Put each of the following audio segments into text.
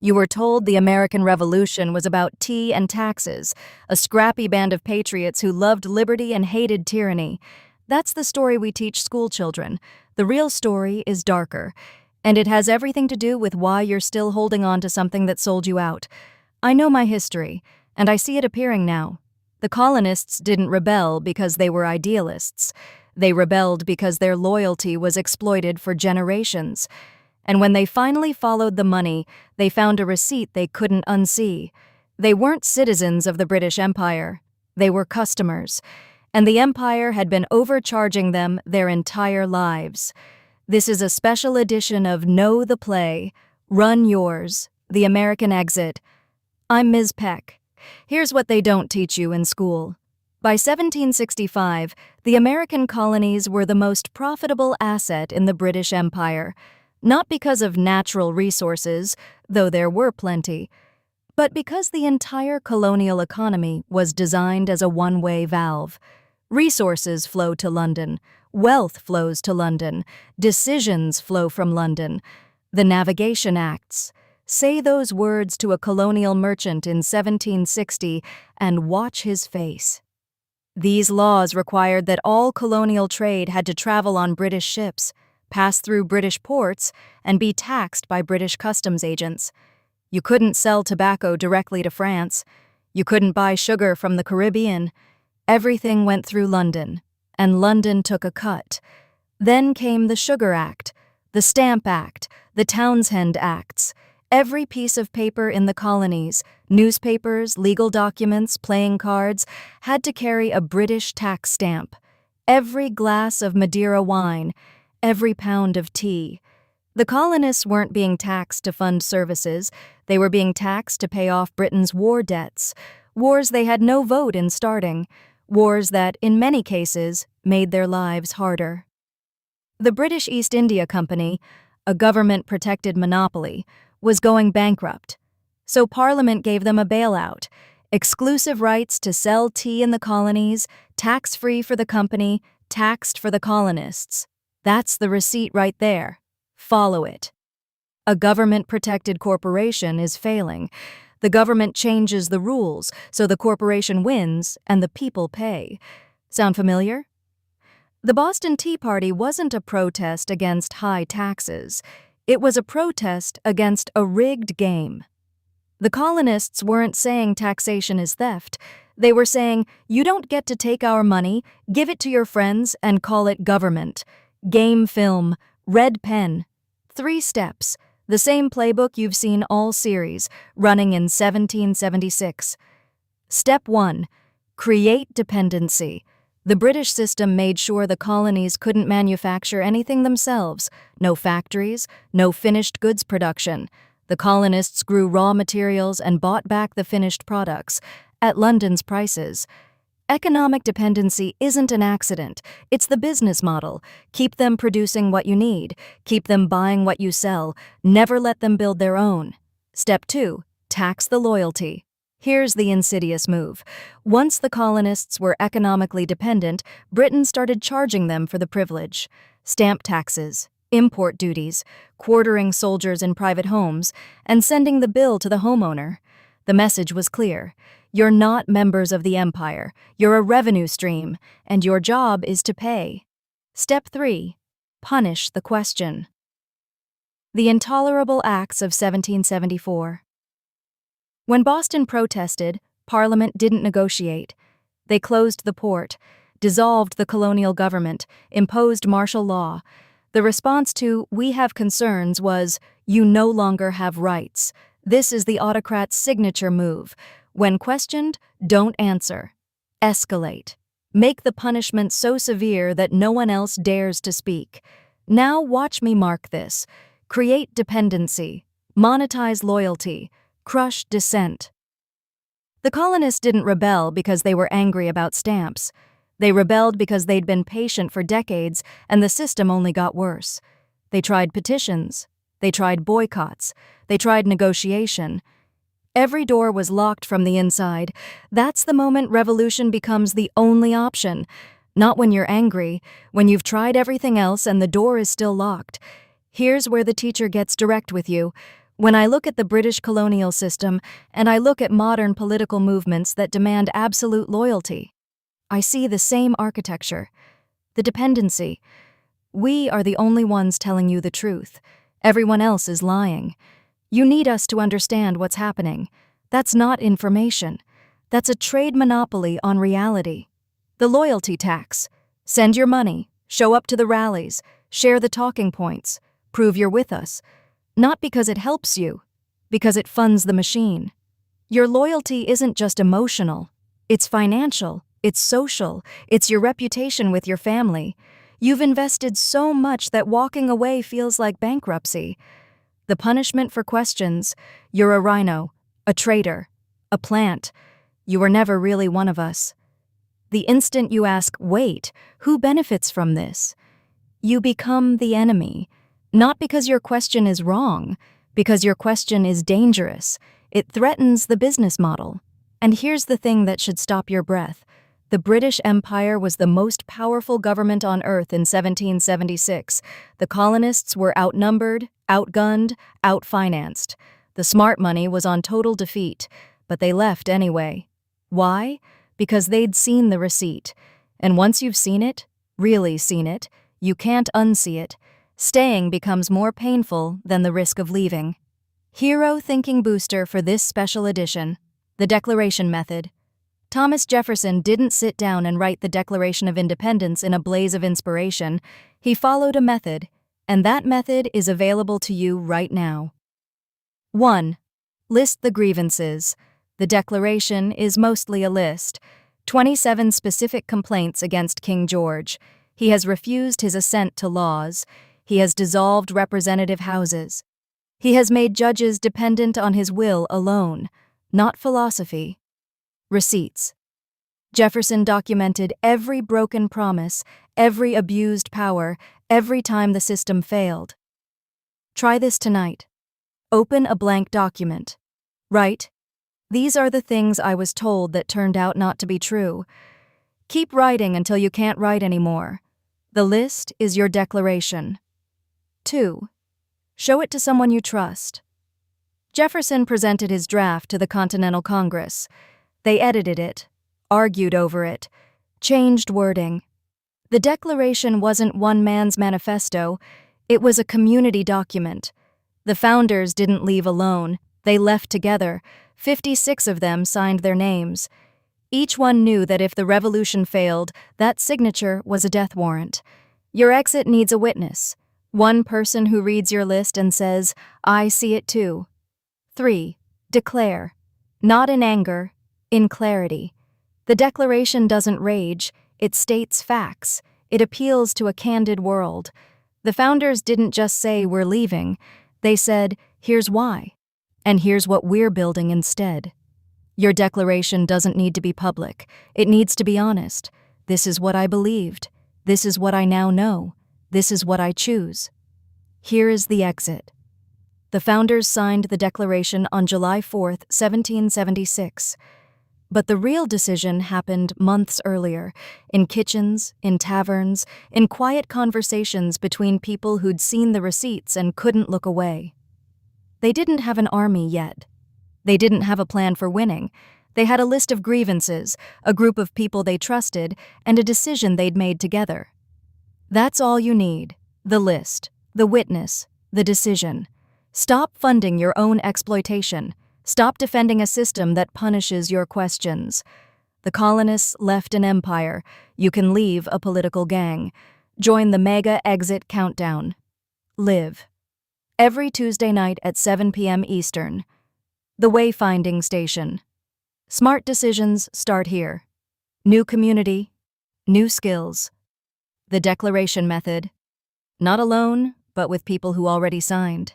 You were told the American Revolution was about tea and taxes, a scrappy band of patriots who loved liberty and hated tyranny. That's the story we teach schoolchildren. The real story is darker, and it has everything to do with why you're still holding on to something that sold you out. I know my history, and I see it appearing now. The colonists didn't rebel because they were idealists. They rebelled because their loyalty was exploited for generations. And when they finally followed the money, they found a receipt they couldn't unsee. They weren't citizens of the British Empire. They were customers. And the Empire had been overcharging them their entire lives. This is a special edition of Know the Play, Run Yours, The American Exit. I'm Ms. Peck. Here's what they don't teach you in school. By 1765, the American colonies were the most profitable asset in the British Empire. Not because of natural resources, though there were plenty, but because the entire colonial economy was designed as a one-way valve. Resources flow to London, wealth flows to London, decisions flow from London. The Navigation Acts. Say those words to a colonial merchant in 1760 and watch his face. These laws required that all colonial trade had to travel on British ships, pass through British ports, and be taxed by British customs agents. You couldn't sell tobacco directly to France. You couldn't buy sugar from the Caribbean. Everything went through London, and London took a cut. Then came the Sugar Act, the Stamp Act, the Townshend Acts. Every piece of paper in the colonies, newspapers, legal documents, playing cards, had to carry a British tax stamp. Every glass of Madeira wine, every pound of tea. The colonists weren't being taxed to fund services, they were being taxed to pay off Britain's war debts, wars they had no vote in starting, wars that, in many cases, made their lives harder. The British East India Company, a government-protected monopoly, was going bankrupt, so Parliament gave them a bailout, exclusive rights to sell tea in the colonies, tax-free for the company, taxed for the colonists. That's the receipt right there. Follow it. A government-protected corporation is failing. The government changes the rules, so the corporation wins and the people pay. Sound familiar? The Boston Tea Party wasn't a protest against high taxes. It was a protest against a rigged game. The colonists weren't saying taxation is theft. They were saying, you don't get to take our money, give it to your friends, and call it government. Game film, red pen. 3 steps, the same playbook you've seen all series, running in 1776. Step 1. Create dependency. The British system made sure the colonies couldn't manufacture anything themselves. No factories, no finished goods production. The colonists grew raw materials and bought back the finished products at London's prices. Economic dependency isn't an accident. It's the business model. Keep them producing what you need. Keep them buying what you sell. Never let them build their own. Step 2. Tax the loyalty. Here's the insidious move. Once the colonists were economically dependent, Britain started charging them for the privilege. Stamp taxes, import duties, quartering soldiers in private homes, and sending the bill to the homeowner. The message was clear. You're not members of the empire. You're a revenue stream, and your job is to pay. Step 3. Punish the question. The Intolerable Acts of 1774. When Boston protested, Parliament didn't negotiate. They closed the port, dissolved the colonial government, imposed martial law. The response to "we have concerns" was, "you no longer have rights." This is the autocrat's signature move. When questioned, don't answer. Escalate. Make the punishment so severe that no one else dares to speak. Now watch me mark this. Create dependency. Monetize loyalty. Crush dissent. The colonists didn't rebel because they were angry about stamps. They rebelled because they'd been patient for decades and the system only got worse. They tried petitions. They tried boycotts. They tried negotiation. Every door was locked from the inside. That's the moment revolution becomes the only option. Not when you're angry, when you've tried everything else and the door is still locked. Here's where the teacher gets direct with you. When I look at the British colonial system and I look at modern political movements that demand absolute loyalty, I see the same architecture, the dependency. We are the only ones telling you the truth. Everyone else is lying. You need us to understand what's happening. That's not information. That's a trade monopoly on reality. The loyalty tax. Send your money, show up to the rallies, share the talking points, prove you're with us. Not because it helps you, because it funds the machine. Your loyalty isn't just emotional. It's financial, it's social, it's your reputation with your family. You've invested so much that walking away feels like bankruptcy. The punishment for questions: you're a rhino, a traitor, a plant. You were never really one of us. The instant you ask, wait, who benefits from this? You become the enemy. Not because your question is wrong, because your question is dangerous. It threatens the business model. And here's the thing that should stop your breath. The British Empire was the most powerful government on earth in 1776. The colonists were outnumbered, outgunned, outfinanced. The smart money was on total defeat, but they left anyway. Why? Because they'd seen the receipt. And once you've seen it, really seen it, you can't unsee it. Staying becomes more painful than the risk of leaving. Hero Thinking Booster for this special edition: the Declaration Method. Thomas Jefferson didn't sit down and write the Declaration of Independence in a blaze of inspiration. He followed a method, and that method is available to you right now. 1. List the grievances. The Declaration is mostly a list. 27 specific complaints against King George. He has refused his assent to laws. He has dissolved representative houses. He has made judges dependent on his will alone, not philosophy. Receipts. Jefferson documented every broken promise, every abused power, every time the system failed. Try this tonight. Open a blank document. Write, "These are the things I was told that turned out not to be true." Keep writing until you can't write anymore. The list is your declaration. 2. Show it to someone you trust. Jefferson presented his draft to the Continental Congress. They edited it, argued over it, changed wording. The Declaration wasn't one man's manifesto, it was a community document. The founders didn't leave alone, they left together. 56 of them signed their names. Each one knew that if the revolution failed, that signature was a death warrant. Your exit needs a witness. One person who reads your list and says, "I see it too." 3. Declare. Not in anger, in clarity. The Declaration doesn't rage, it states facts. It appeals to a candid world. The founders didn't just say, "We're leaving." They said, "Here's why. And here's what we're building instead." Your declaration doesn't need to be public. It needs to be honest. This is what I believed. This is what I now know. This is what I choose. Here is the exit. The founders signed the Declaration on July 4, 1776. But the real decision happened months earlier, in kitchens, in taverns, in quiet conversations between people who'd seen the receipts and couldn't look away. They didn't have an army yet. They didn't have a plan for winning. They had a list of grievances, a group of people they trusted, and a decision they'd made together. That's all you need: the list, the witness, the decision. Stop funding your own exploitation. Stop defending a system that punishes your questions. The colonists left an empire. You can leave a political gang. Join the MAGA exit countdown. Live. Every Tuesday night at 7 p.m. Eastern. The Wayfinding Station. Smart decisions start here. New community, new skills. The Declaration Method. Not alone, but with people who already signed.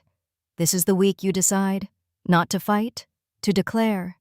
This is the week you decide, not to fight, to declare.